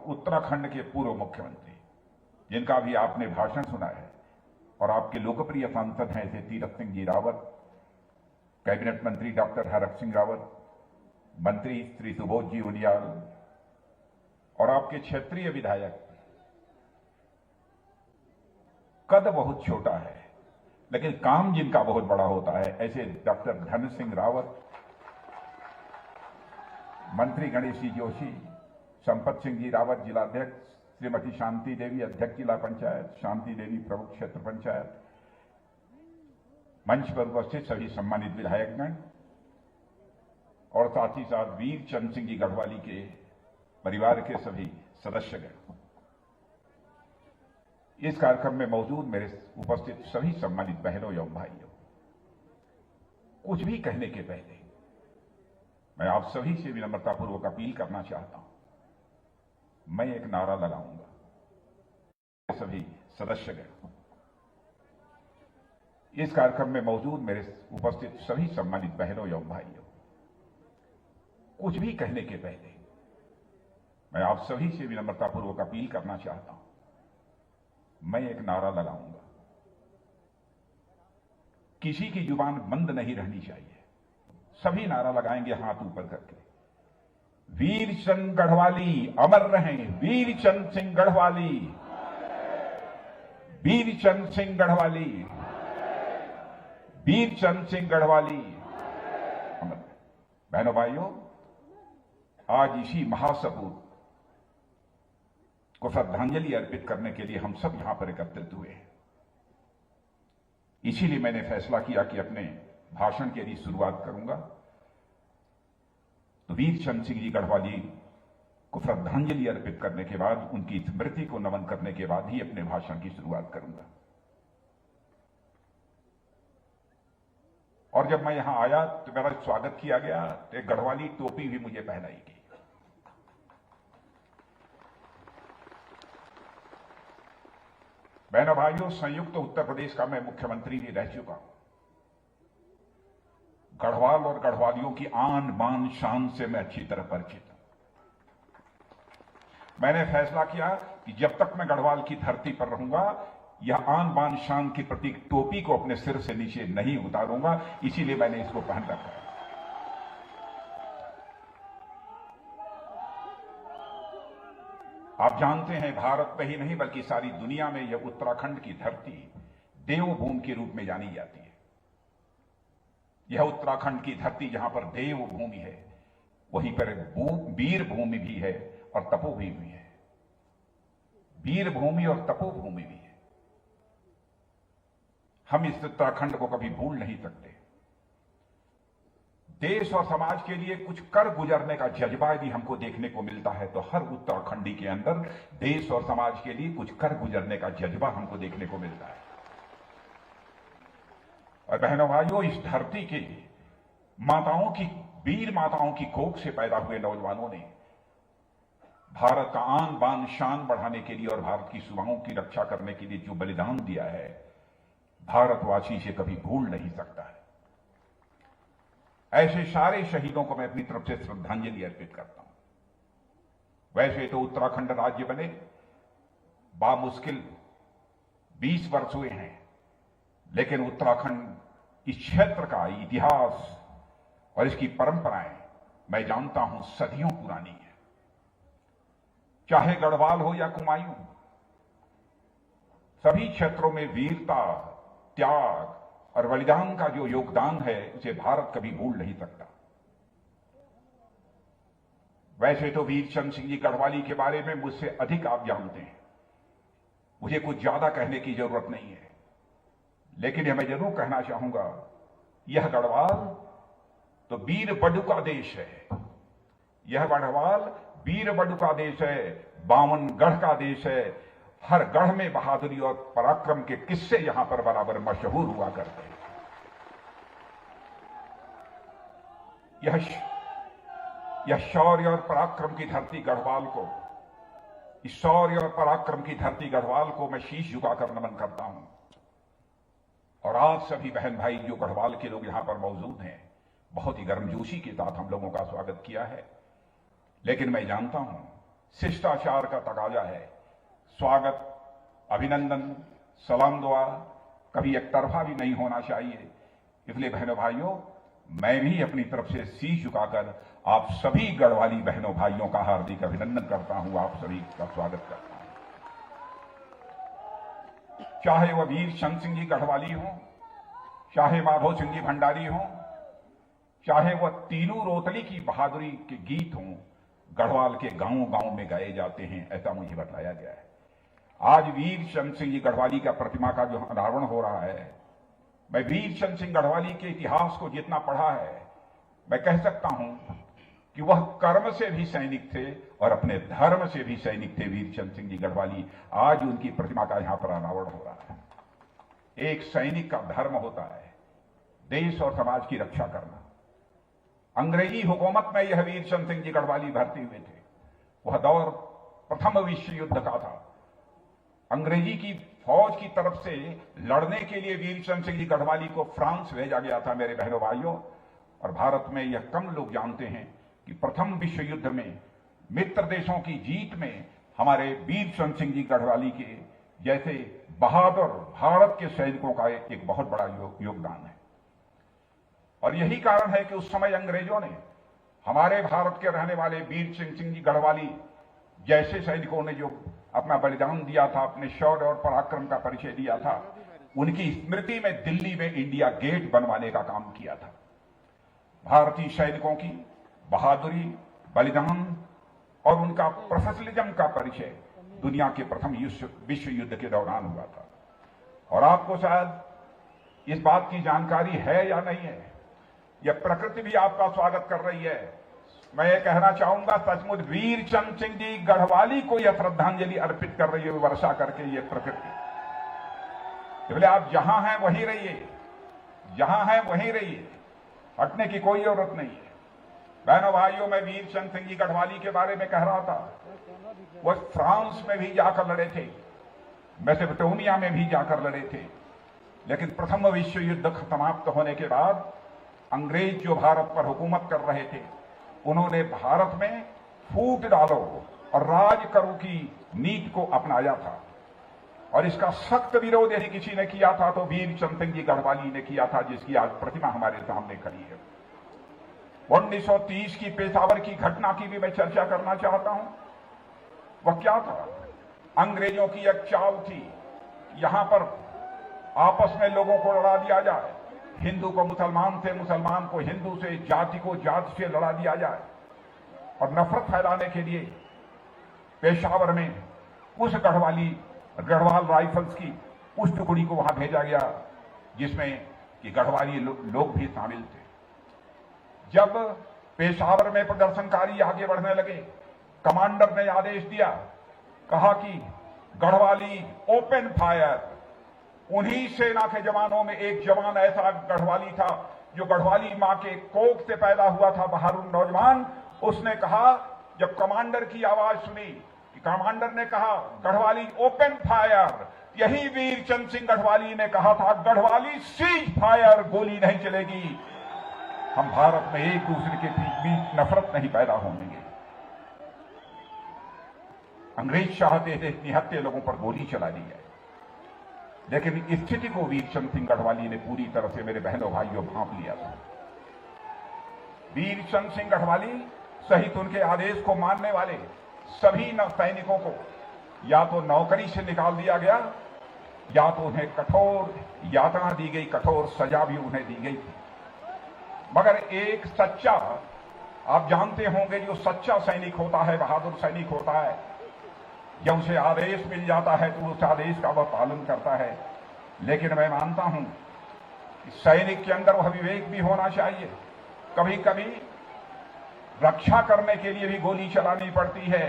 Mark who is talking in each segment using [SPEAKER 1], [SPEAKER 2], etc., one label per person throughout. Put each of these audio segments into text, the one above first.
[SPEAKER 1] उत्तराखंड के पूर्व मुख्यमंत्री, जिनका भी आपने भाषण सुना है, और आपके लोकप्रिय सांसद हैं ऐसे तीरथ सिंह जी रावत, कैबिनेट मंत्री डॉक्टर हरक सिंह रावत, मंत्री श्री सुबोध जी उनियाल और आपके क्षेत्रीय विधायक। कद बहुत छोटा है लेकिन काम जिनका बहुत बड़ा होता है, ऐसे डॉक्टर धन सिंह रावत, मंत्री गणेश जी जोशी, संपत सिंह जी रावत जिलाध्यक्ष, श्रीमती शांति देवी अध्यक्ष जिला पंचायत, शांति देवी प्रमुख क्षेत्र पंचायत, मंच पर उपस्थित सभी सम्मानित विधायकगण और साथ ही साथ वीर चंद सिंह जी गढ़वाली के परिवार के सभी सदस्यगण, इस कार्यक्रम में मौजूद मेरे उपस्थित सभी सम्मानित बहनों एवं भाइयों, कुछ भी कहने के पहले मैं आप सभी से विनम्रतापूर्वक अपील करना चाहता हूं। मैं एक नारा लगाऊंगा। सभी सदस्यगण, इस कार्यक्रम में मौजूद मेरे उपस्थित सभी सम्मानित बहनों एवं भाइयों, कुछ भी कहने के पहले मैं आप सभी से विनम्रतापूर्वक अपील करना चाहता हूं। मैं एक नारा लगाऊंगा। किसी की जुबान बंद नहीं रहनी चाहिए। सभी नारा लगाएंगे हाथ ऊपर करके। वीर चंद गढ़वाली अमर रहें, वीर चंद सिंह गढ़वाली, वीर चंद सिंह गढ़वाली, वीर चंद सिंह गढ़वाली अमर। बहनों भाइयों, आज इसी महासपूत को श्रद्धांजलि अर्पित करने के लिए हम सब यहां पर एकत्रित हुए हैं। इसीलिए मैंने फैसला किया कि अपने भाषण के लिए शुरुआत करूंगा तो वीर चंद सिंह जी गढ़वाली को श्रद्धांजलि अर्पित करने के बाद, उनकी स्मृति को नमन करने के बाद ही अपने भाषण की शुरुआत करूंगा। और जब मैं यहां आया तो मेरा स्वागत किया गया, तो एक गढ़वाली टोपी भी मुझे पहनाई गई। बहनों भाइयों, संयुक्त उत्तर प्रदेश का मैं मुख्यमंत्री भी रह चुका हूं। गढ़वाल और गढ़वालियों की आन बान शान से मैं अच्छी तरह परिचित हूं। मैंने फैसला किया कि जब तक मैं गढ़वाल की धरती पर रहूंगा, यह आन बान शान की प्रतीक टोपी को अपने सिर से नीचे नहीं उतारूंगा। इसीलिए मैंने इसको पहन रखा है। आप जानते हैं, भारत में ही नहीं बल्कि सारी दुनिया में यह उत्तराखंड की धरती देवभूमि के रूप में जानी जाती है। यह उत्तराखंड की धरती जहां पर देवभूमि है, वहीं पर वीर भूमि भी है और तपोभूमि भी है। वीर भूमि और तपोभूमि भी है। हम इस उत्तराखंड को कभी भूल नहीं सकते। देश और समाज के लिए कुछ कर गुजरने का जज्बा यदि हमको देखने को मिलता है तो हर उत्तराखंडी के अंदर देश और समाज के लिए कुछ कर गुजरने का जज्बा हमको देखने को मिलता है। और बहनों भाइयों, इस धरती के माताओं की, वीर माताओं की कोख से पैदा हुए नौजवानों ने भारत का आन बान शान बढ़ाने के लिए और भारत की सीमाओं की रक्षा करने के लिए जो बलिदान दिया है, भारतवासी से कभी भूल नहीं सकता है। ऐसे सारे शहीदों को मैं अपनी तरफ से श्रद्धांजलि अर्पित करता हूं। वैसे तो उत्तराखंड राज्य बने बामुश्किल 20 वर्ष हुए हैं, लेकिन उत्तराखंड इस क्षेत्र का इतिहास और इसकी परंपराएं मैं जानता हूं सदियों पुरानी है। चाहे गढ़वाल हो या कुमायूं, सभी क्षेत्रों में वीरता, त्याग और बलिदान का जो योगदान है, उसे भारत कभी भूल नहीं सकता। वैसे तो वीर चंद सिंह जी गढ़वाली के बारे में मुझसे अधिक आप जानते हैं, मुझे कुछ ज्यादा कहने की जरूरत नहीं है, लेकिन यह मैं जरूर कहना चाहूंगा, यह गढ़वाल तो वीर बड़ू का देश है। यह गढ़वाल वीर बड़ू का देश है, 52 गढ़ का देश है। हर गढ़ में बहादुरी और पराक्रम के किस्से यहां पर बराबर मशहूर हुआ करते हैं। यह शौर्य और पराक्रम की धरती गढ़वाल को, इस शौर्य और पराक्रम की धरती गढ़वाल को मैं शीश झुकाकर नमन करता हूं। और आज सभी बहन भाई जो गढ़वाल के लोग यहां पर मौजूद हैं, बहुत ही गर्मजोशी के साथ हम लोगों का स्वागत किया है। लेकिन मैं जानता हूं शिष्टाचार का तकाजा है। स्वागत, अभिनंदन, सलाम दुआ कभी एक तरफा भी नहीं होना चाहिए। इसलिए बहनों भाइयों, मैं भी अपनी तरफ से शीश झुकाकर आप सभी गढ़वाली बहनों भाइयों का हार्दिक अभिनंदन करता हूं, आप सभी का स्वागत करता हूं। चाहे वह वीर चंद सिंह जी गढ़वाली हों, चाहे माधो सिंह जी भंडारी हों, चाहे वह तीनों रोतली की बहादुरी के गीत हों, गढ़वाल के गांव-गांव में गाए जाते हैं, ऐसा मुझे बताया गया है। आज वीर चंद सिंह जी गढ़वाली का प्रतिमा का जो अनावरण हो रहा है, मैं वीर चंद सिंह गढ़वाली के इतिहास को जितना पढ़ा है, मैं कह सकता हूं कि वह कर्म से भी सैनिक थे और अपने धर्म से भी सैनिक थे वीर चंद सिंह जी गढ़वाली। आज उनकी प्रतिमा का यहां पर अनावरण हो रहा है। एक सैनिक का धर्म होता है देश और समाज की रक्षा करना। अंग्रेजी हुकूमत में यह वीर चंद सिंह जी गढ़वाली भर्ती हुए थे। वह दौर प्रथम विश्व युद्ध का था। अंग्रेजी की फौज की तरफ से लड़ने के लिए वीर चंद सिंह जी गढ़वाली को फ्रांस भेजा गया था मेरे बहनों भाइयों। और भारत में यह कम लोग जानते हैं कि प्रथम विश्व युद्ध में मित्र देशों की जीत में हमारे वीर चंद सिंह जी गढ़वाली के जैसे बहादुर भारत के सैनिकों का एक बहुत बड़ा योगदान है। और यही कारण है कि उस समय अंग्रेजों ने हमारे भारत के रहने वाले वीर चंद सिंह जी गढ़वाली जैसे सैनिकों ने जो अपना बलिदान दिया था, अपने शौर्य और पराक्रम का परिचय दिया था, उनकी स्मृति में दिल्ली में इंडिया गेट बनवाने का काम किया था। भारतीय सैनिकों की बहादुरी, बलिदान और उनका प्रोफेशनलिज्म का परिचय दुनिया के प्रथम विश्व युद्ध के दौरान हुआ था। और आपको शायद इस बात की जानकारी है या नहीं है, यह प्रकृति भी आपका स्वागत कर रही है। मैं ये कहना चाहूंगा, सचमुच वीर चंद सिंह जी गढ़वाली को यह श्रद्धांजलि अर्पित कर रही है वर्षा करके ये प्रकृति। इसलिए आप जहां हैं वहीं रहिए, जहां हैं वहीं रहिए, हटने की कोई जरूरत नहीं है। बहनों भाइयों, मैं वीर चंद सिंह जी गढ़वाली के बारे में कह रहा था, वह फ्रांस में भी जाकर लड़े थे, मेसोपोटामिया में भी जाकर लड़े थे। लेकिन प्रथम विश्व युद्ध समाप्त होने के बाद अंग्रेज जो भारत पर हुकूमत कर रहे थे, उन्होंने भारत में फूट डालो और राज करो की नीति को अपनाया था। और इसका सख्त विरोध यदि किसी ने किया था तो वीर चंद सिंह जी गढ़वाली ने किया था, जिसकी आज प्रतिमा हमारे सामने खड़ी है। 1930 की पेशावर की घटना की भी मैं चर्चा करना चाहता हूं। वह क्या था? अंग्रेजों की एक चाल थी, यहां पर आपस में लोगों को लड़ा दिया जाए, हिंदू को मुसलमान से, मुसलमान को हिंदू से, जाति को जाति से लड़ा दिया जाए। और नफरत फैलाने के लिए पेशावर में उस गढ़वाल राइफल्स की उस टुकड़ी को वहां भेजा गया जिसमें कि गढ़वाली लोग भी शामिल थे। जब पेशावर में प्रदर्शनकारी आगे बढ़ने लगे, कमांडर ने आदेश दिया, कहा कि गढ़वाली ओपन फायर। उन्हीं सेना के जवानों में एक जवान ऐसा गढ़वाली था जो गढ़वाली मां के कोख से पैदा हुआ था, बहादुर नौजवान। उसने कहा, जब कमांडर की आवाज सुनी कि कमांडर ने कहा गढ़वाली ओपन फायर, यही वीर चंद सिंह गढ़वाली ने कहा था गढ़वाली सीज फायर, गोली नहीं चलेगी। हम भारत में एक दूसरे के बीच नफरत नहीं पैदा होने देंगे। अंग्रेज चाहते थे निहत्थे लोगों पर गोली चला दी जाए, लेकिन इस स्थिति को वीर चंद सिंह गढ़वाली ने पूरी तरह से मेरे बहनों भाइयों भांप लिया था। वीर चंद सिंह गढ़वाली सहित उनके आदेश को मानने वाले सभी सैनिकों को या तो नौकरी से निकाल दिया गया, या तो उन्हें कठोर यातना दी गई, कठोर सजा भी उन्हें दी गई थी। मगर एक सच्चा, आप जानते होंगे, जो सच्चा सैनिक होता है, बहादुर सैनिक होता है, जब उसे आदेश मिल जाता है तो उस आदेश का वह पालन करता है। लेकिन मैं मानता हूं कि सैनिक के अंदर वह विवेक भी होना चाहिए। कभी कभी रक्षा करने के लिए भी गोली चलानी पड़ती है,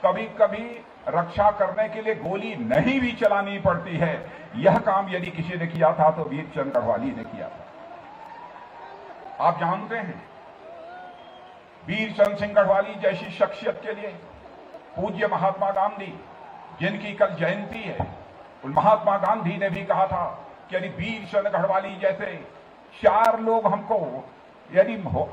[SPEAKER 1] कभी कभी रक्षा करने के लिए गोली नहीं भी चलानी पड़ती है। यह काम यदि किसी ने किया था तो वीर चंद गढ़वाली ने किया था। आप जानते हैं, वीर चंद सिंह गढ़वाली जैसी शख्सियत के लिए पूज्य महात्मा गांधी, जिनकी कल जयंती है, उन महात्मा गांधी ने भी कहा था कि यदि वीर चंद गढ़वाली जैसे 4 लोग हमको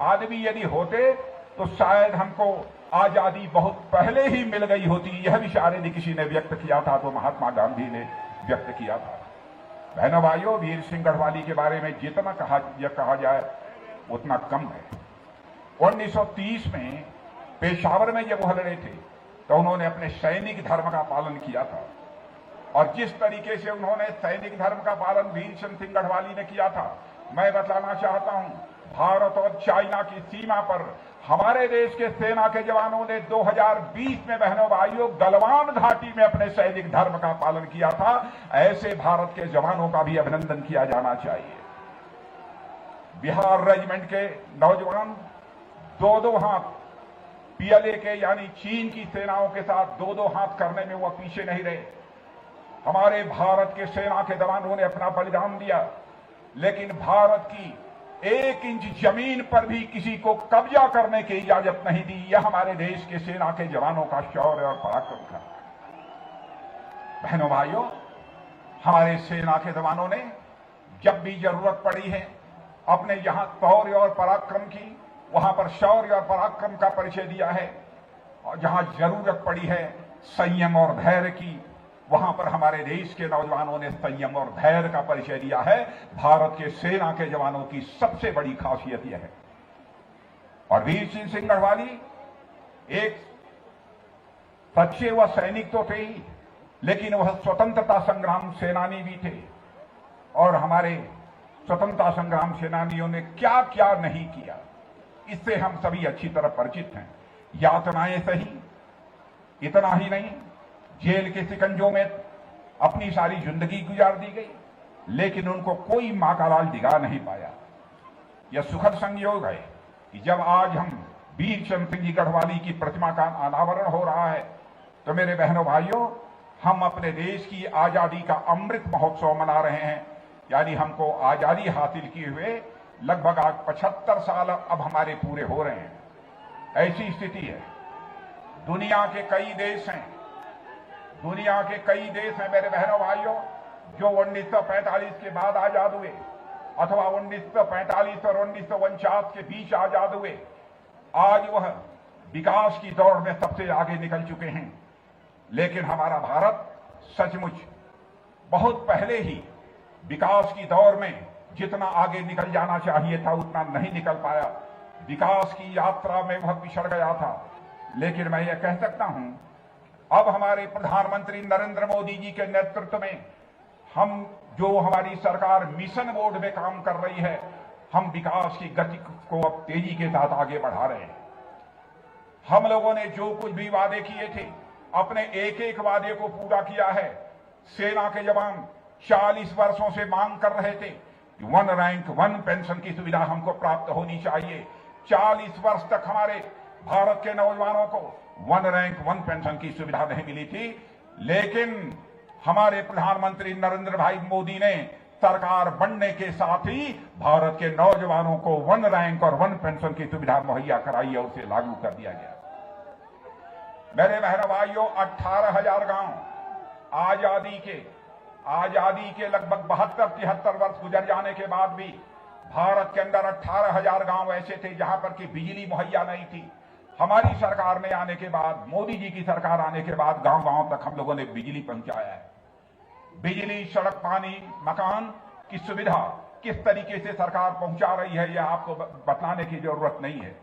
[SPEAKER 1] आदमी यदि होते तो शायद हमको आजादी बहुत पहले ही मिल गई होती। यह भी शायद यदि किसी ने व्यक्त किया था तो महात्मा गांधी ने व्यक्त किया था। बहनों भाइयों, वीर सिंह गढ़वाली के बारे में जितना कहा जाए उतना कम है। 1930 में पेशावर में जब वह लड़े थे तो उन्होंने अपने सैनिक धर्म का पालन किया था, और जिस तरीके से उन्होंने सैनिक धर्म का पालन वीर सिंह गढ़वाली ने किया था, मैं बताना चाहता हूं, भारत और चाइना की सीमा पर हमारे देश के सेना के जवानों ने 2020 में बहनों भाइयों गलवान घाटी में अपने सैनिक धर्म का पालन किया था। ऐसे भारत के जवानों का भी अभिनंदन किया जाना चाहिए। बिहार रेजिमेंट के नौजवान दो हाथ पीएलए के यानी चीन की सेनाओं के साथ दो हाथ करने में वह पीछे नहीं रहे। हमारे भारत के सेना के जवानों ने अपना बलिदान दिया, लेकिन भारत की 1 इंच जमीन पर भी किसी को कब्जा करने की इजाजत नहीं दी। यह हमारे देश के सेना के जवानों का शौर्य और पराक्रम था। बहनों भाइयों, हमारे सेना के जवानों ने जब भी जरूरत पड़ी है अपने जहां शौर्य और पराक्रम की, वहां पर शौर्य और पराक्रम का परिचय दिया है, और जहां जरूरत पड़ी है संयम और धैर्य की, वहां पर हमारे देश के नौजवानों ने संयम और धैर्य का परिचय दिया है। भारत के सेना के जवानों की सबसे बड़ी खासियत यह है। और वीर सिंह गढ़वाली एक सच्चे व सैनिक तो थे ही, लेकिन वह स्वतंत्रता संग्राम सेनानी भी थे। और हमारे स्वतंत्रता संग्राम सेनानियों ने क्या क्या नहीं किया, इससे हम सभी अच्छी तरह परिचित हैं। यातनाएं सही, इतना ही नहीं, जेल के शिकंजों में अपनी सारी जिंदगी गुजार दी गई, लेकिन उनको कोई मां का लाल दिखा नहीं पाया। यह सुखद संयोग है कि जब आज हम वीर सिंह जी गढ़वाली की प्रतिमा का अनावरण हो रहा है, तो मेरे बहनों भाइयों, हम अपने देश की आजादी का अमृत महोत्सव मना रहे हैं। यानी हमको आजादी हासिल किए हुए लगभग आज 75 साल अब हमारे पूरे हो रहे हैं। ऐसी स्थिति है। दुनिया के कई देश हैं मेरे बहनों भाइयों, जो 1945 के बाद आजाद हुए, अथवा 1945 और 1949 के बीच आजाद हुए। आज वह विकास की दौड़ में सबसे आगे निकल चुके हैं, लेकिन हमारा भारत सचमुच बहुत पहले ही विकास की दौड़ में जितना आगे निकल जाना चाहिए था उतना नहीं निकल पाया। विकास की यात्रा में वह पिछड़ गया था। लेकिन मैं यह कह सकता हूं, अब हमारे प्रधानमंत्री नरेंद्र मोदी जी के नेतृत्व में जो हमारी सरकार मिशन मोड में काम कर रही है, हम विकास की गति को अब तेजी के साथ आगे बढ़ा रहे हैं। हम लोगों ने जो कुछ भी वादे किए थे, अपने एक एक वादे को पूरा किया है। सेना के जवान 40 वर्षों से मांग कर रहे थे कि 1 रैंक 1 पेंशन की सुविधा हमको प्राप्त होनी चाहिए। 40 वर्ष तक हमारे भारत के नौजवानों को 1 रैंक 1 पेंशन की सुविधा नहीं मिली थी, लेकिन हमारे प्रधानमंत्री नरेंद्र भाई मोदी ने सरकार बनने के साथ ही भारत के नौजवानों को 1 रैंक और 1 पेंशन की सुविधा मुहैया कराई और उसे लागू कर दिया गया। मेरे बहनों भाइयों, 18,000 गांव आजादी के लगभग 72-73 वर्ष गुजर जाने के बाद भी भारत के अंदर 18,000 गांव ऐसे थे जहां पर कि बिजली मुहैया नहीं थी। हमारी सरकार में आने के बाद, मोदी जी की सरकार आने के बाद गांव-गांव तक हम लोगों ने बिजली पहुंचाया है। बिजली, सड़क, पानी, मकान की सुविधा किस तरीके से सरकार पहुंचा रही है, यह आपको बताने की जरूरत नहीं है।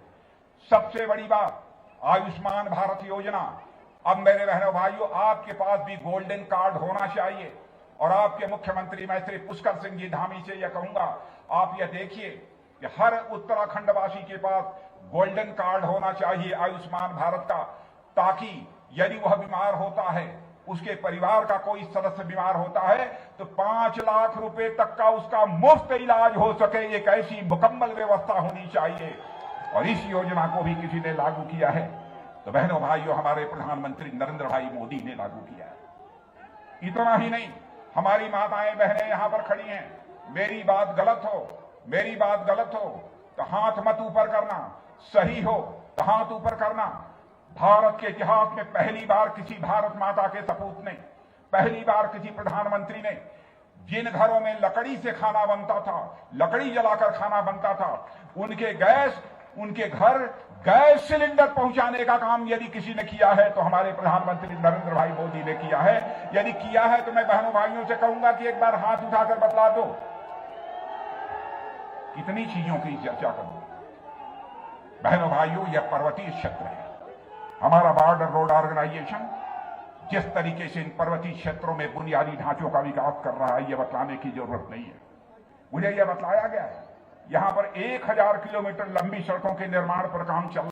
[SPEAKER 1] सबसे बड़ी बात, आयुष्मान भारत योजना। अब मेरे बहनों भाइयों, आपके पास भी गोल्डन कार्ड होना चाहिए। और आपके मुख्यमंत्री मैं श्री पुष्कर सिंह जी धामी से यह कहूंगा, आप यह देखिए कि हर उत्तराखंडवासी के पास गोल्डन कार्ड होना चाहिए आयुष्मान भारत का, ताकि यदि वह बीमार होता है, उसके परिवार का कोई सदस्य बीमार होता है, तो 5 लाख रुपए तक का उसका मुफ्त इलाज हो सके। एक ऐसी मुकम्मल व्यवस्था होनी चाहिए, और इस योजना को भी किसी ने लागू किया है तो बहनों भाइयों, हमारे प्रधानमंत्री नरेंद्र भाई मोदी ने लागू किया है। इतना ही नहीं, हमारी माताएं बहनें यहां पर खड़ी हैं, मेरी बात गलत हो तो हाथ मत ऊपर करना, सही हो तो हाथ ऊपर करना। भारत के इतिहास में पहली बार किसी भारत माता के सपूत ने, पहली बार किसी प्रधानमंत्री ने, जिन घरों में लकड़ी से खाना बनता था, लकड़ी जलाकर खाना बनता था, उनके गैस उनके घर गैस सिलेंडर पहुंचाने का काम यदि किसी ने किया है तो हमारे प्रधानमंत्री नरेंद्र भाई मोदी ने किया है। यदि किया है तो मैं बहनों भाइयों से कहूंगा कि एक बार हाथ उठाकर बतला दो। कितनी चीजों की चर्चा करूं बहनों भाइयों, यह पर्वतीय क्षेत्र है। हमारा बॉर्डर रोड ऑर्गेनाइजेशन जिस तरीके से इन पर्वतीय क्षेत्रों में बुनियादी ढांचों का विकास कर रहा है, यह बतलाने की जरूरत नहीं है। मुझे यह बतलाया गया है यहां पर 1000 किलोमीटर लंबी सड़कों के निर्माण पर काम चल रहा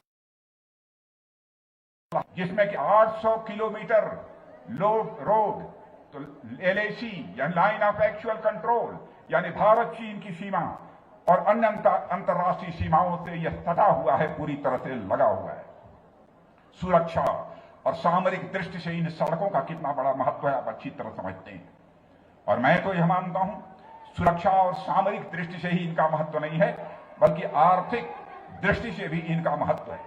[SPEAKER 1] है, जिसमें कि 800 किलोमीटर रोड तो LAC या लाइन ऑफ एक्चुअल कंट्रोल यानी भारत चीन की सीमा और अन्य अंतर्राष्ट्रीय सीमाओं से यह सटा हुआ है, पूरी तरह से लगा हुआ है। सुरक्षा और सामरिक दृष्टि से इन सड़कों का कितना बड़ा महत्व है आप अच्छी तरह समझते हैं। और मैं तो यह मानता हूं सुरक्षा और सामरिक दृष्टि से ही इनका महत्व नहीं है, बल्कि आर्थिक दृष्टि से भी इनका महत्व है।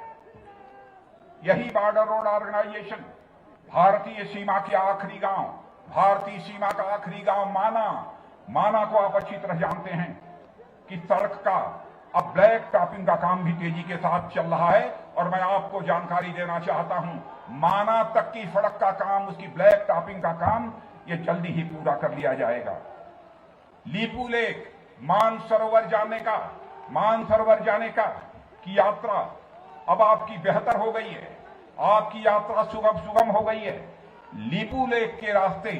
[SPEAKER 1] यही बॉर्डर रोड ऑर्गेनाइजेशन भारतीय सीमा के आखिरी गांव, भारतीय सीमा का आखिरी गांव माना को आप अच्छी तरह जानते हैं कि सड़क का अब ब्लैक टॉपिंग का काम भी तेजी के साथ चल रहा है। और मैं आपको जानकारी देना चाहता हूं, माना तक की सड़क का काम, उसकी ब्लैक टॉपिंग का काम ये जल्दी ही पूरा कर लिया जाएगा। लीपू लेक मानसरोवर जाने का की यात्रा अब आपकी बेहतर हो गई है, आपकी यात्रा सुगम हो गई है। लीपू लेक के रास्ते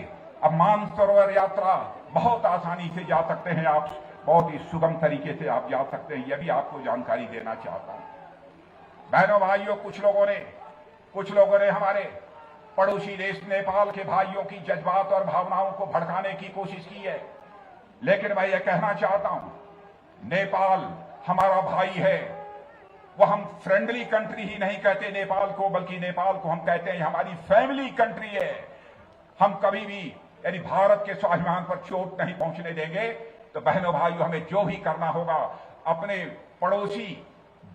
[SPEAKER 1] अब मानसरोवर यात्रा बहुत आसानी से जा सकते हैं आप, बहुत ही सुगम तरीके से आप जा सकते हैं। यह भी आपको जानकारी देना चाहता हूं बहनों भाइयों। कुछ लोगों ने हमारे पड़ोसी देश नेपाल के भाइयों की जज्बात और भावनाओं को भड़काने की कोशिश की है, लेकिन मैं यह कहना चाहता हूं नेपाल हमारा भाई है। वो हम फ्रेंडली कंट्री ही नहीं कहते नेपाल को, बल्कि नेपाल को हम कहते हैं हमारी फैमिली कंट्री है। हम कभी भी यानी भारत के स्वाभिमान पर चोट नहीं पहुंचने देंगे। तो बहनों भाइयों, हमें जो भी करना होगा अपने पड़ोसी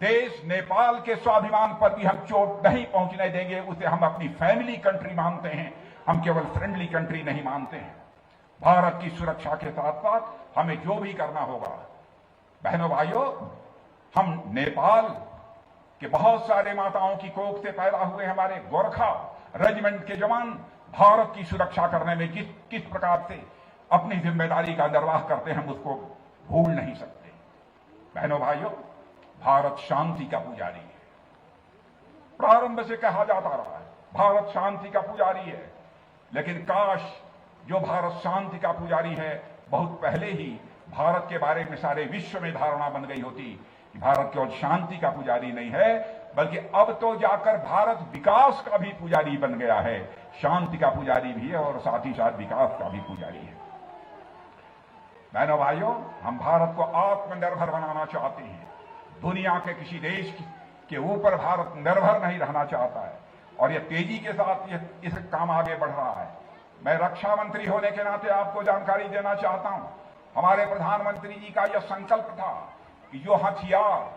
[SPEAKER 1] देश नेपाल के स्वाभिमान पर भी हम चोट नहीं पहुंचने देंगे। उसे हम अपनी फैमिली कंट्री मानते हैं, हम केवल फ्रेंडली कंट्री नहीं मानते हैं। भारत की सुरक्षा के साथ साथ हमें जो भी करना होगा बहनों भाइयों, हम नेपाल के बहुत सारे माताओं की कोख से पैदा हुए हमारे गोरखा रेजिमेंट के जवान भारत की सुरक्षा करने में किस प्रकार से अपनी जिम्मेदारी का निर्वाह करते हैं, हम उसको भूल नहीं सकते। बहनों भाइयों, भारत शांति का पुजारी है। प्रारंभ से कहा जाता रहा है भारत शांति का पुजारी है, लेकिन काश जो भारत शांति का पुजारी है, बहुत पहले ही भारत के बारे में सारे विश्व में धारणा बन गई होती कि भारत केवल शांति का पुजारी नहीं है, बल्कि अब तो जाकर भारत विकास का भी पुजारी बन गया है। शांति का पुजारी भी है और साथ ही साथ विकास का भी पुजारी है। बहनों भाइयों, हम भारत को आत्मनिर्भर बनाना चाहते हैं। दुनिया के किसी देश के ऊपर भारत निर्भर नहीं रहना चाहता है, और यह तेजी के साथ इस काम आगे बढ़ रहा है। मैं रक्षा मंत्री होने के नाते आपको जानकारी देना चाहता हूं, हमारे प्रधानमंत्री जी का यह संकल्प था कि जो हथियार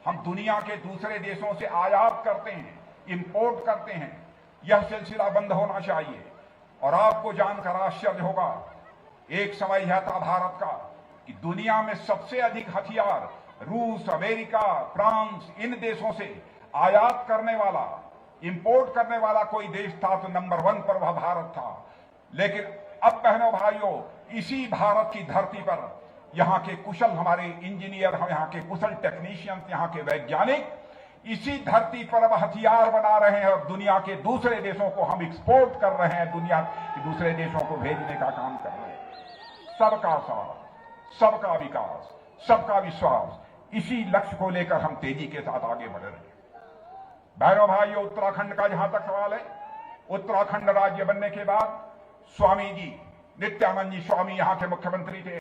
[SPEAKER 1] हम दुनिया के दूसरे देशों से आयात करते हैं, इंपोर्ट करते हैं, यह सिलसिला बंद होना चाहिए। और आपको जानकर आश्चर्य होगा, एक समय यह था भारत का कि दुनिया में सबसे अधिक हथियार रूस, अमेरिका, फ्रांस, इन देशों से आयात करने वाला, इंपोर्ट करने वाला कोई देश था तो नंबर 1 पर वह भारत था। लेकिन अब बहनों भाइयों, इसी भारत की धरती पर यहाँ के कुशल हमारे इंजीनियर, हम यहाँ के कुशल टेक्नीशियंस, यहाँ के वैज्ञानिक इसी धरती पर अब हथियार बना रहे हैं और दुनिया के दूसरे देशों को हम एक्सपोर्ट कर रहे हैं, दुनिया के दूसरे देशों को भेजने का काम कर रहे हैं। सबका साथ, सबका विकास, सबका विश्वास, इसी लक्ष्य को लेकर हम तेजी के साथ आगे बढ़ रहे हैं। बहनों भाइयों, उत्तराखंड का जहां तक सवाल है, उत्तराखंड राज्य बनने के बाद स्वामी जी, नित्यानंद जी स्वामी यहां के मुख्यमंत्री थे,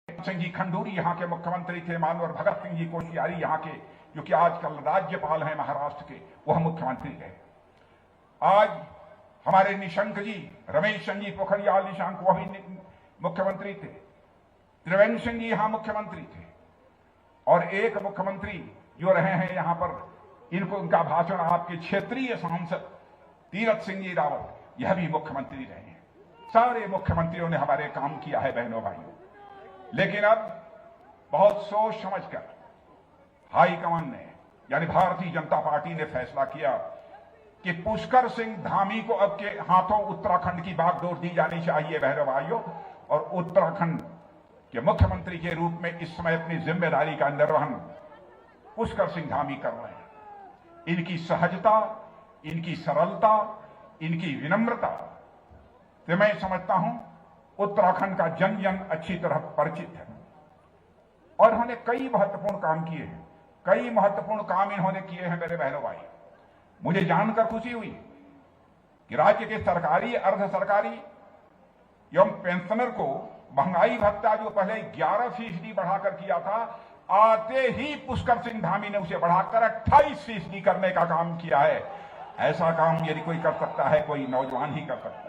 [SPEAKER 1] सिंह जी खंडूरी यहां के मुख्यमंत्री थे, मानवर भगत सिंह जी कोश्यारी यहां के, जो कि आजकल राज्यपाल हैं महाराष्ट्र के, वह मुख्यमंत्री थे। आज हमारे निशंक जी, रमेश चंद्र जी पोखरियाल निशंक, वह भी मुख्यमंत्री थे। त्रिवेंद्र सिंह जी यहां मुख्यमंत्री थे। और एक मुख्यमंत्री जो रहे हैं यहां पर, इनको उनका भाषण आपके क्षेत्रीय सांसद तीरथ सिंह जी रावत, यह भी मुख्यमंत्री रहे हैं। सारे मुख्यमंत्रियों ने हमारे काम किया है बहनों भाइयों। लेकिन अब बहुत सोच समझकर हाईकमान ने यानी भारतीय जनता पार्टी ने फैसला किया कि पुष्कर सिंह धामी को अब के हाथों उत्तराखंड की बागडोर दी जानी चाहिए बहनों भाइयों, और उत्तराखंड के मुख्यमंत्री के रूप में इस समय अपनी जिम्मेदारी का निर्वहन पुष्कर सिंह धामी कर रहे हैं। इनकी सहजता, इनकी सरलता, इनकी विनम्रता से मैं समझता हूं उत्तराखंड का जन जन अच्छी तरह परिचित है, और इन्होंने कई महत्वपूर्ण काम किए हैं। कई महत्वपूर्ण काम इन्होंने किए हैं मेरे बहनों भाई। मुझे जानकर खुशी हुई कि राज्य के सरकारी, अर्ध सरकारी एवं पेंशनर को महंगाई भत्ता जो पहले 11% बढ़ाकर किया था, आते ही पुष्कर सिंह धामी ने उसे बढ़ाकर 28% करने का काम किया है। ऐसा काम यदि कोई कर सकता है, कोई नौजवान ही कर सकता है।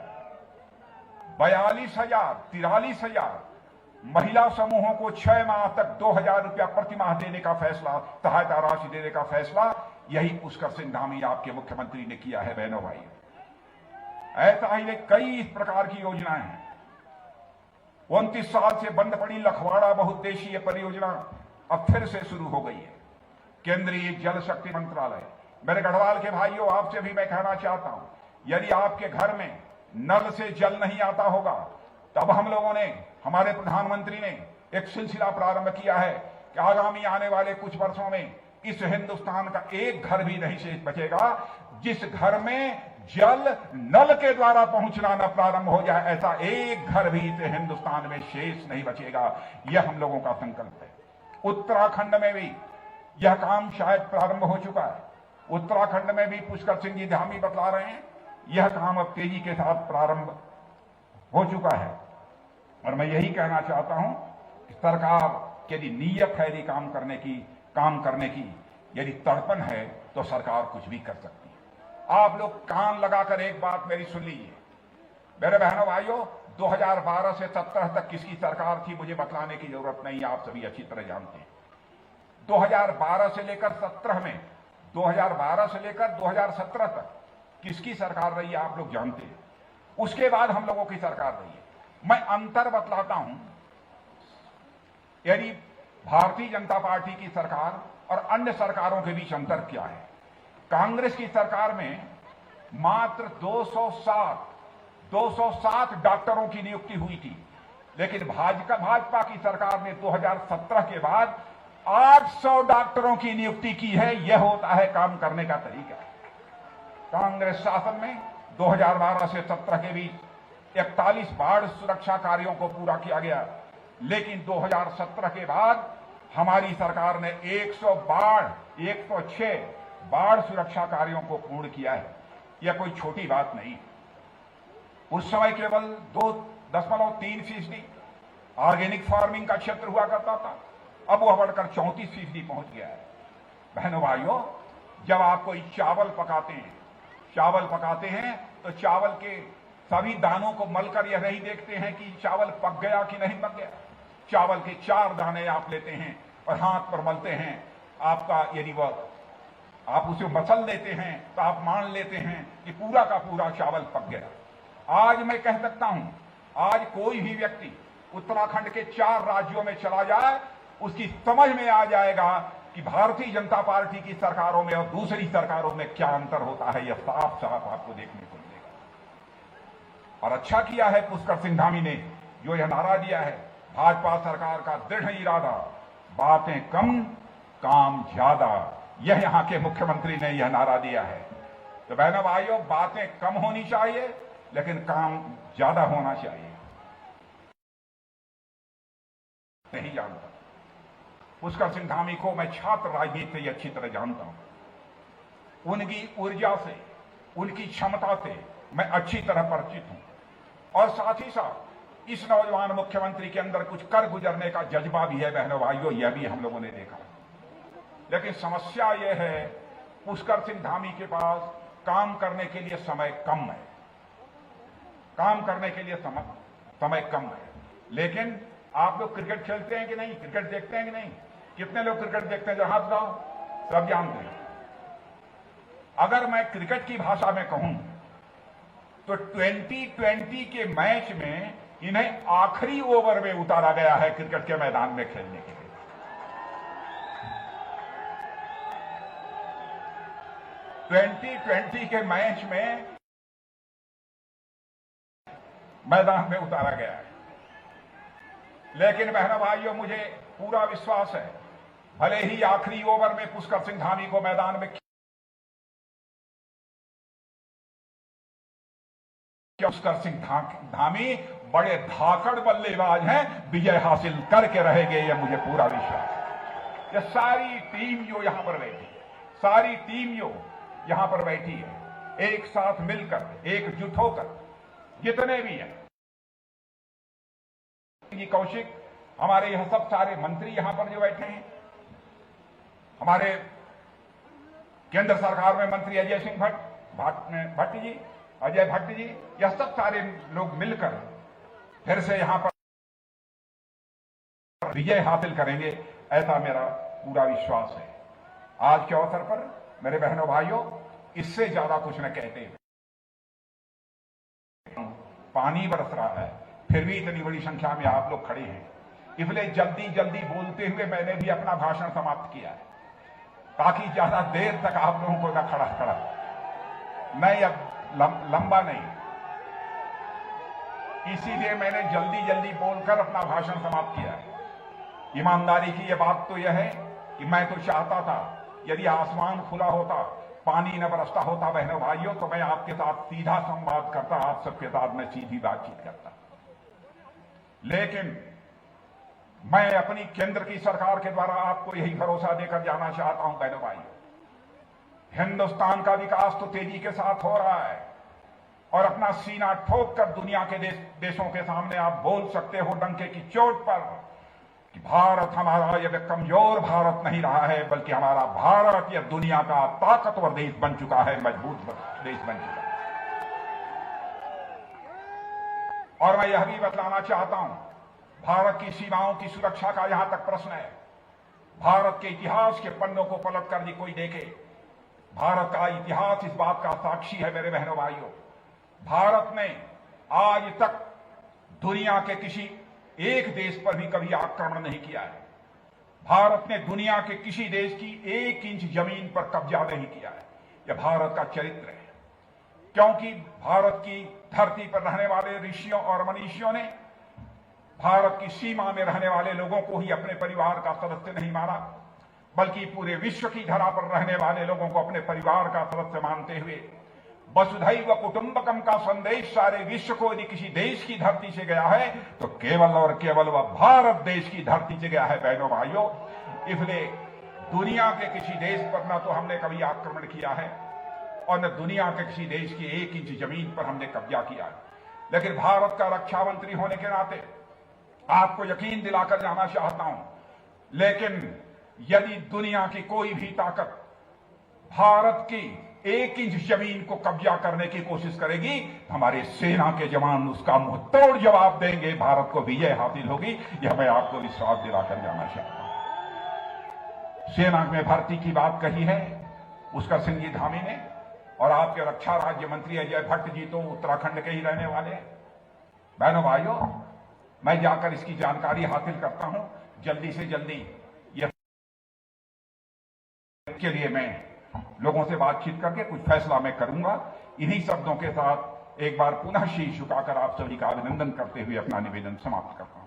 [SPEAKER 1] 43,000 महिला समूहों को 6 माह तक 2,000 रुपया प्रति माह देने का फैसला, सहायता राशि देने का फैसला यही पुष्कर सिंह धामी आपके मुख्यमंत्री ने किया है बहनों भाई। ऐसा ही कई इस प्रकार की योजनाएं हैं। 29 साल से बंद पड़ी लखवाड़ा बहुउद्देशीय परियोजना अब फिर से शुरू हो गई है। केंद्रीय जल शक्ति मंत्रालय, मेरे गढ़वाल के भाइयों, आपसे भी मैं कहना चाहता हूं, यदि आपके घर में नल से जल नहीं आता होगा, तब हम लोगों ने, हमारे प्रधानमंत्री ने एक सिलसिला प्रारंभ किया है कि आगामी आने वाले कुछ वर्षों में इस हिंदुस्तान का एक घर भी नहीं शेष बचेगा जिस घर में जल नल के द्वारा पहुंचना न प्रारंभ हो जाए। ऐसा एक घर भी इस हिंदुस्तान में शेष नहीं बचेगा। यह हम लोगों का संकल्प है। उत्तराखंड में भी यह काम शायद प्रारंभ हो चुका है। उत्तराखंड में भी पुष्कर सिंह जी धामी बतला रहे हैं, यह काम अब तेजी के साथ प्रारंभ हो चुका है। और मैं यही कहना चाहता हूं कि सरकार की यदि नीयत है, यदि काम करने की यदि तड़पन है, तो सरकार कुछ भी कर सकती है। आप लोग कान लगाकर एक बात मेरी सुन लीजिए मेरे बहनों भाइयों। 2012 से 17 तक किसकी सरकार थी मुझे बतलाने की जरूरत नहीं, आप सभी अच्छी तरह जानते हैं। 2012 से लेकर 17 में, 2012 से लेकर 2017 तक किसकी सरकार रही है आप लोग जानते हैं। उसके बाद हम लोगों की सरकार रही है। मैं अंतर बतलाता हूं, यानी भारतीय जनता पार्टी की सरकार और अन्य सरकारों के बीच अंतर क्या है। कांग्रेस की सरकार में मात्र 207 डॉक्टरों की नियुक्ति हुई थी, लेकिन भाजपा की सरकार ने 2017 के बाद 800 डॉक्टरों की नियुक्ति की है। यह होता है काम करने का तरीका। कांग्रेस शासन में 2012 से 17 के बीच 41 बाढ़ सुरक्षा कार्यों को पूरा किया गया, लेकिन 2017 के बाद हमारी सरकार ने 106 बाढ़ सुरक्षा कार्यों को पूर्ण किया है। यह कोई छोटी बात नहीं। उस समय केवल 2.3% ऑर्गेनिक फार्मिंग का क्षेत्र हुआ करता था, अब वह बढ़कर 34% पहुंच गया है। बहनों भाइयों, जब आप कोई चावल पकाते हैं तो चावल के सभी दानों को मलकर यह नहीं देखते हैं कि चावल पक गया कि नहीं पक गया। चावल के 4 दाने आप लेते हैं और हाथ पर मलते हैं। आपका यदि वह आप उसे मसल लेते हैं तो आप मान लेते हैं कि पूरा का पूरा चावल पक गया। आज मैं कह सकता हूं, आज कोई भी व्यक्ति उत्तराखंड के 4 राज्यों में चला जाए, उसकी समझ में आ जाएगा कि भारतीय जनता पार्टी की सरकारों में और दूसरी सरकारों में क्या अंतर होता है। यह साफ साफ आपको देखने को मिलेगा। और अच्छा किया है पुष्कर सिंह धामी ने जो यह नारा दिया है, भाजपा सरकार का दृढ़ इरादा, बातें कम काम ज्यादा। यह यहां के मुख्यमंत्री ने यह नारा दिया है। तो बहनों भाइयों, बातें कम होनी चाहिए लेकिन काम ज्यादा होना चाहिए। नहीं जानता पुष्कर सिंह धामी को मैं छात्र राजनीति से अच्छी तरह जानता हूं। उनकी ऊर्जा से, उनकी क्षमता से मैं अच्छी तरह परिचित हूं, और साथ ही साथ इस नौजवान मुख्यमंत्री के अंदर कुछ कर गुजरने का जज्बा भी है। बहनों भाइयों, यह भी हम लोगों ने देखा। लेकिन समस्या यह है, पुष्कर सिंह धामी के पास काम करने के लिए समय कम है। काम करने के लिए समय कम है। लेकिन आप लोग क्रिकेट खेलते हैं कि नहीं, क्रिकेट देखते हैं कि नहीं? कितने लोग क्रिकेट देखते हैं? जो हाथ उठाओ, सब जानते हैं। अगर मैं क्रिकेट की भाषा में कहूं तो 2020 के मैच में इन्हें आखिरी ओवर में उतारा गया है क्रिकेट के मैदान में खेलने के लिए। 2020 के मैच में मैदान में उतारा गया है। लेकिन बहनों भाइयों, मुझे पूरा विश्वास है, भले ही आखिरी ओवर में पुष्कर सिंह धामी को मैदान में पुष्कर सिंह धामी बड़े धाकड़ बल्लेबाज हैं, विजय हासिल करके रहेंगे, यह मुझे पूरा विश्वास है। यह सारी टीम जो यहां पर बैठी है, सारी टीम जो यहां पर बैठी है, एक साथ मिलकर, एकजुट होकर, जितने भी हैं, कौशिक, हमारे यह सब सारे मंत्री यहां पर जो बैठे हैं, हमारे केंद्र सरकार में मंत्री अजय सिंह भट्ट जी, अजय भट्ट जी, यह सब सारे लोग मिलकर फिर से यहां पर विजय हासिल करेंगे, ऐसा मेरा पूरा विश्वास है। आज के अवसर पर मेरे बहनों भाइयों, इससे ज्यादा कुछ न कहते, पानी बरस रहा है, फिर भी इतनी बड़ी संख्या में आप लोग खड़े हैं, इसलिए जल्दी जल्दी बोलते हुए मैंने भी अपना भाषण समाप्त किया है, ताकि ज्यादा देर तक आप लोगों को न खड़ा नहीं, अब लंबा नहीं, इसीलिए मैंने जल्दी जल्दी बोलकर अपना भाषण समाप्त किया है। ईमानदारी की यह बात तो यह है कि मैं तो चाहता था, यदि आसमान खुला होता, पानी न बरसता होता बहनों भाइयों, तो मैं आपके साथ सीधा संवाद करता, आप सबके साथ मैं सीधी बातचीत करता। लेकिन मैं अपनी केंद्र की सरकार के द्वारा आपको यही भरोसा देकर जाना चाहता हूं बहनों भाइयों, हिंदुस्तान का विकास तो तेजी के साथ हो रहा है, और अपना सीना ठोक कर दुनिया के देशों के सामने आप बोल सकते हो डंके की चोट पर कि भारत हमारा यह कमजोर भारत नहीं रहा है, बल्कि हमारा भारत यह दुनिया का ताकतवर देश बन चुका है, मजबूत देश बन चुका है। और मैं यह भी बतलाना चाहता हूं, भारत की सीमाओं की सुरक्षा का यहां तक प्रश्न है, भारत के इतिहास के पन्नों को पलट कर कोई देखे, भारत का इतिहास इस बात का साक्षी है मेरे बहनों भाइयों, भारत ने आज तक दुनिया के किसी एक देश पर भी कभी आक्रमण नहीं किया है। भारत ने दुनिया के किसी देश की 1 इंच जमीन पर कब्जा नहीं किया है। यह भारत का चरित्र है, क्योंकि भारत की धरती पर रहने वाले ऋषियों और मनीषियों ने भारत की सीमा में रहने वाले लोगों को ही अपने परिवार का सदस्य नहीं माना, बल्कि पूरे विश्व की धरा पर रहने वाले लोगों को अपने परिवार का सदस्य मानते हुए वसुधैव कुटुंबकम का संदेश सारे विश्व को यदि किसी देश की धरती से गया है तो केवल और केवल वह भारत देश की धरती से गया है बहनों भाइयों। इसलिए दुनिया के किसी देश पर न तो हमने कभी आक्रमण किया है और न दुनिया के किसी देश की 1 इंच जमीन पर हमने कब्जा किया है, लेकिन भारत का रक्षा मंत्री होने के नाते आपको यकीन दिलाकर जाना चाहता हूं, लेकिन यदि दुनिया की कोई भी ताकत भारत की 1 इंच जमीन को कब्जा करने की कोशिश करेगी, हमारे सेना के जवान उसका मुंह तोड़ जवाब देंगे, भारत को विजय हासिल होगी, यह मैं आपको विश्वास दिलाकर जाना चाहता हूं। सेना में भर्ती की बात कही है पुष्कर सिंह जी धामी ने, और आपके रक्षा राज्य मंत्री अजय भट्ट जी तो उत्तराखंड के ही रहने वाले हैं। बहनों भाइयों, मैं जाकर इसकी जानकारी हासिल करता हूं, जल्दी से जल्दी यह के लिए मैं लोगों से बातचीत करके कुछ फैसला मैं करूंगा। इन्हीं शब्दों के साथ एक बार पुनः शीश झुकाकर आप सभी का अभिनंदन करते हुए अपना निवेदन समाप्त करता हूं।